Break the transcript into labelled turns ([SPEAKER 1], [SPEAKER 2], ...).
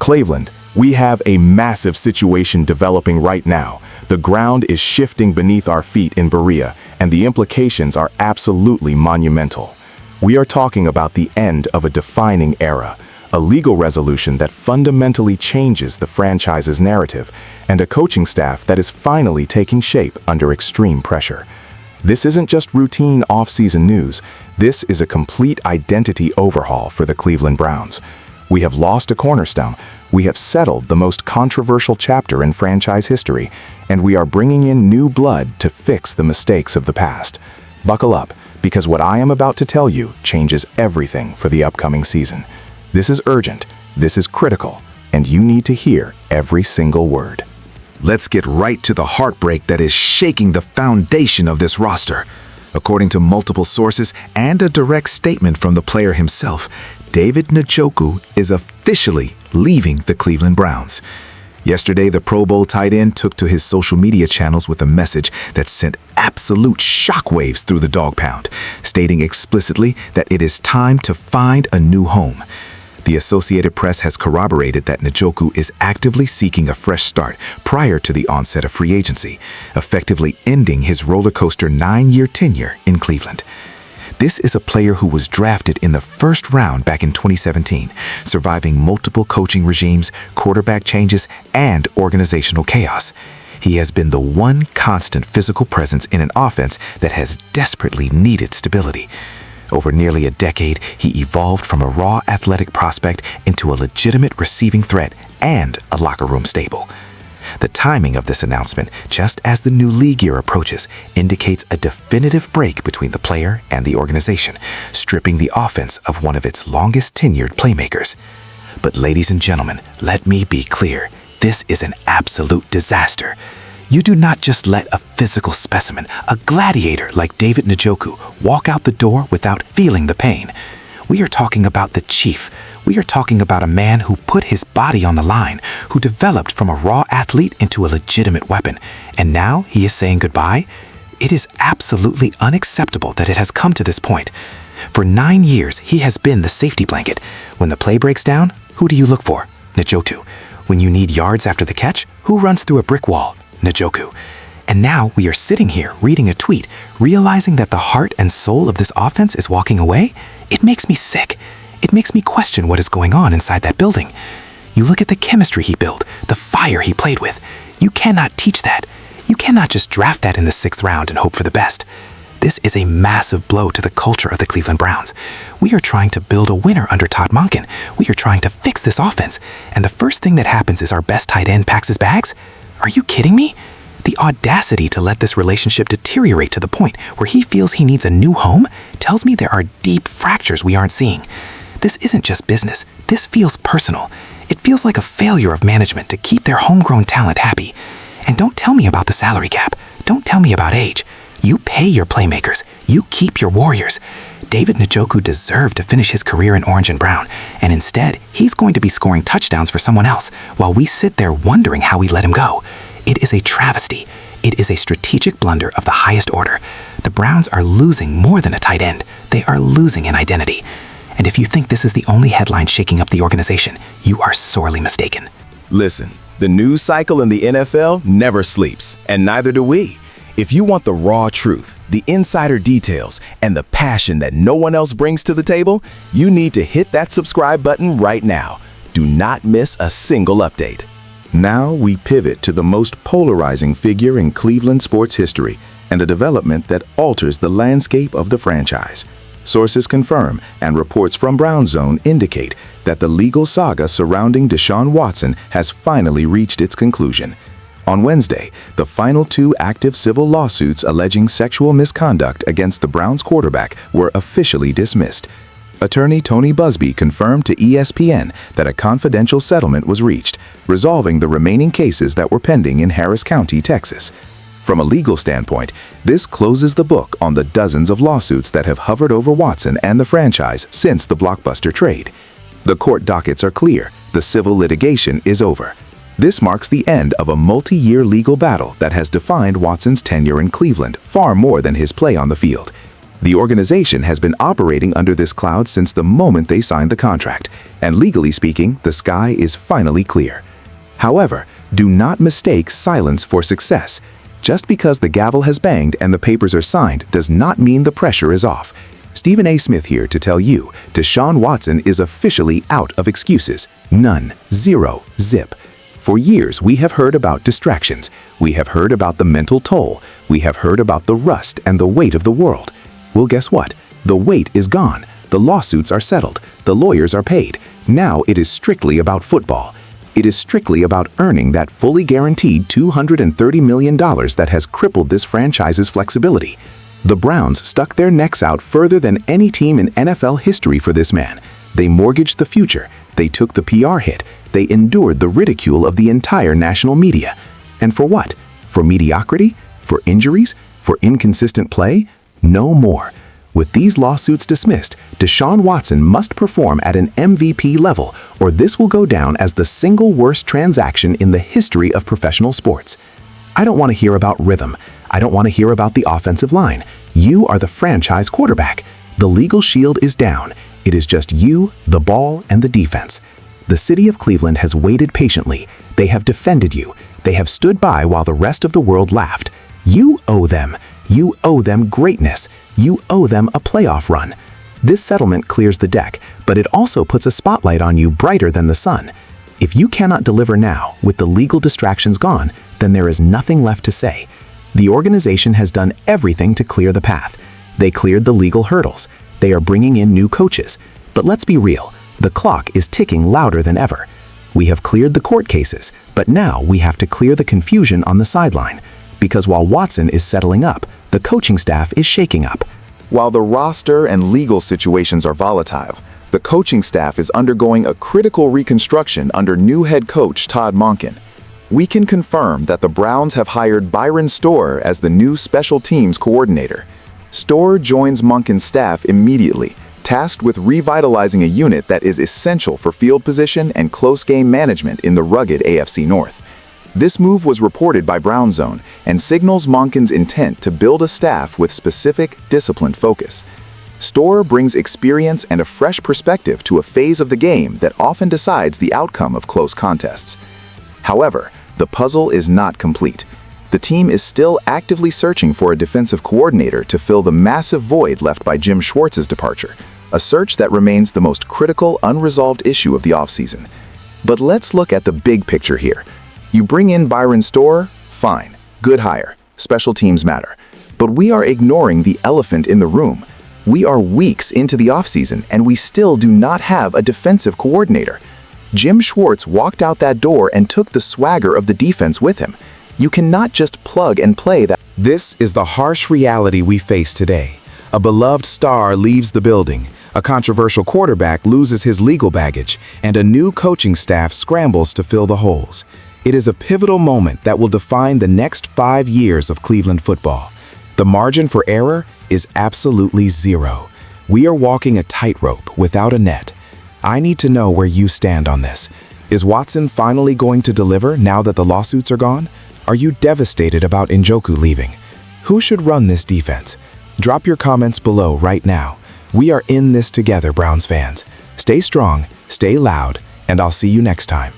[SPEAKER 1] Cleveland, we have a massive situation developing right now. The ground is shifting beneath our feet in Berea, and the implications are absolutely monumental. We are talking about the end of a defining era, a legal resolution that fundamentally changes the franchise's narrative, and a coaching staff that is finally taking shape under extreme pressure. This isn't just routine off-season news. This is a complete identity overhaul for the Cleveland Browns. We have lost a cornerstone. We have settled the most controversial chapter in franchise history, and we are bringing in new blood to fix the mistakes of the past. Buckle up, because what I am about to tell you changes everything for the upcoming season. This is urgent, this is critical, and you need to hear every single word.
[SPEAKER 2] Let's get right to the heartbreak that is shaking the foundation of this roster. According to multiple sources and a direct statement from the player himself, David Njoku is officially leaving the Cleveland Browns. Yesterday, the Pro Bowl tight end took to his social media channels with a message that sent absolute shockwaves through the dog pound, stating explicitly that it is time to find a new home. The Associated Press has corroborated that Njoku is actively seeking a fresh start prior to the onset of free agency, effectively ending his roller coaster 9-year tenure in Cleveland. This is a player who was drafted in the first round back in 2017, surviving multiple coaching regimes, quarterback changes, and organizational chaos. He has been the one constant physical presence in an offense that has desperately needed stability. Over nearly a decade, he evolved from a raw athletic prospect into a legitimate receiving threat and a locker room staple. The timing of this announcement, just as the new league year approaches, indicates a definitive break between the player and the organization, stripping the offense of one of its longest tenured playmakers. But ladies and gentlemen, let me be clear, this is an absolute disaster. You do not just let a physical specimen, a gladiator like David Njoku, walk out the door without feeling the pain. We are talking about the chief. We are talking about a man who put his body on the line, who developed from a raw athlete into a legitimate weapon, and now he is saying goodbye? It is absolutely unacceptable that it has come to this point. For 9 years, he has been the safety blanket. When the play breaks down, who do you look for? Njoku. When you need yards after the catch, who runs through a brick wall? Njoku. And now we are sitting here reading a tweet, realizing that the heart and soul of this offense is walking away. It makes me sick. It makes me question what is going on inside that building. You look at the chemistry he built, the fire he played with. You cannot teach that. You cannot just draft that in the 6th round and hope for the best. This is a massive blow to the culture of the Cleveland Browns. We are trying to build a winner under Todd Monken. We are trying to fix this offense. And the first thing that happens is our best tight end packs his bags? Are you kidding me? The audacity to let this relationship deteriorate to the point where he feels he needs a new home tells me there are deep fractures we aren't seeing. This isn't just business. This feels personal. It feels like a failure of management to keep their homegrown talent happy. And don't tell me about the salary cap. Don't tell me about age. You pay your playmakers. You keep your warriors. David Njoku deserved to finish his career in orange and brown, and instead, he's going to be scoring touchdowns for someone else while we sit there wondering how we let him go. It is a travesty. It is a strategic blunder of the highest order. The Browns are losing more than a tight end. They are losing an identity. And if you think this is the only headline shaking up the organization, you are sorely mistaken.
[SPEAKER 1] Listen, the news cycle in the NFL never sleeps, and neither do we. If you want the raw truth, the insider details, and the passion that no one else brings to the table, you need to hit that subscribe button right now. Do not miss a single update. Now we pivot to the most polarizing figure in Cleveland sports history, and a development that alters the landscape of the franchise. Sources confirm, and reports from Brown Zone indicate that the legal saga surrounding Deshaun Watson has finally reached its conclusion. On Wednesday, the final 2 active civil lawsuits alleging sexual misconduct against the Browns quarterback were officially dismissed. Attorney Tony Busby confirmed to ESPN that a confidential settlement was reached, resolving the remaining cases that were pending in Harris County, Texas. From a legal standpoint, this closes the book on the dozens of lawsuits that have hovered over Watson and the franchise since the blockbuster trade. The court dockets are clear. The civil litigation is over. This marks the end of a multi-year legal battle that has defined Watson's tenure in Cleveland far more than his play on the field.
[SPEAKER 2] The organization has been operating under this cloud since the moment they signed the contract, and legally speaking, the sky is finally clear. However, do not mistake silence for success. Just because the gavel has banged and the papers are signed does not mean the pressure is off. Stephen A. Smith here to tell you, Deshaun Watson is officially out of excuses. None. Zero. Zip. For years, we have heard about distractions. We have heard about the mental toll. We have heard about the rust and the weight of the world. Well, guess what? The weight is gone. The lawsuits are settled. The lawyers are paid. Now it is strictly about football. It is strictly about earning that fully guaranteed $230 million that has crippled this franchise's flexibility. The Browns stuck their necks out further than any team in NFL history for this man. They mortgaged the future. They took the PR hit. They endured the ridicule of the entire national media. And for what? For mediocrity? For injuries? For inconsistent play? No more. With these lawsuits dismissed, Deshaun Watson must perform at an MVP level, or this will go down as the single worst transaction in the history of professional sports. I don't want to hear about rhythm. I don't want to hear about the offensive line. You are the franchise quarterback. The legal shield is down. It is just you, the ball, and the defense. The city of Cleveland has waited patiently. They have defended you. They have stood by while the rest of the world laughed. You owe them. You owe them greatness. You owe them a playoff run. This settlement clears the deck, but it also puts a spotlight on you brighter than the sun. If you cannot deliver now, with the legal distractions gone, then there is nothing left to say. The organization has done everything to clear the path. They cleared the legal hurdles. They are bringing in new coaches. But let's be real, the clock is ticking louder than ever. We have cleared the court cases, but now we have to clear the confusion on the sideline. Because while Watson is settling up, the coaching staff is shaking up.
[SPEAKER 1] While the roster and legal situations are volatile, the coaching staff is undergoing a critical reconstruction under new head coach Todd Monken. We can confirm that the Browns have hired Byron Storer as the new special teams coordinator. Storer joins Monken's staff immediately, tasked with revitalizing a unit that is essential for field position and close game management in the rugged AFC North. This move was reported by Brown Zone and signals Monken's intent to build a staff with specific, disciplined focus. Storer brings experience and a fresh perspective to a phase of the game that often decides the outcome of close contests. However, the puzzle is not complete. The team is still actively searching for a defensive coordinator to fill the massive void left by Jim Schwartz's departure, a search that remains the most critical, unresolved issue of the offseason. But let's look at the big picture here. You bring in Byron Storer? Fine. Good hire. Special teams matter. But we are ignoring the elephant in the room. We are weeks into the offseason and we still do not have a defensive coordinator. Jim Schwartz walked out that door and took the swagger of the defense with him. You cannot just plug and play that.
[SPEAKER 2] This is the harsh reality we face today. A beloved star leaves the building, a controversial quarterback loses his legal baggage, and a new coaching staff scrambles to fill the holes. It is a pivotal moment that will define the next 5 years of Cleveland football. The margin for error is absolutely zero. We are walking a tightrope without a net. I need to know where you stand on this. Is Watson finally going to deliver now that the lawsuits are gone? Are you devastated about Njoku leaving? Who should run this defense? Drop your comments below right now. We are in this together, Browns fans. Stay strong, stay loud, and I'll see you next time.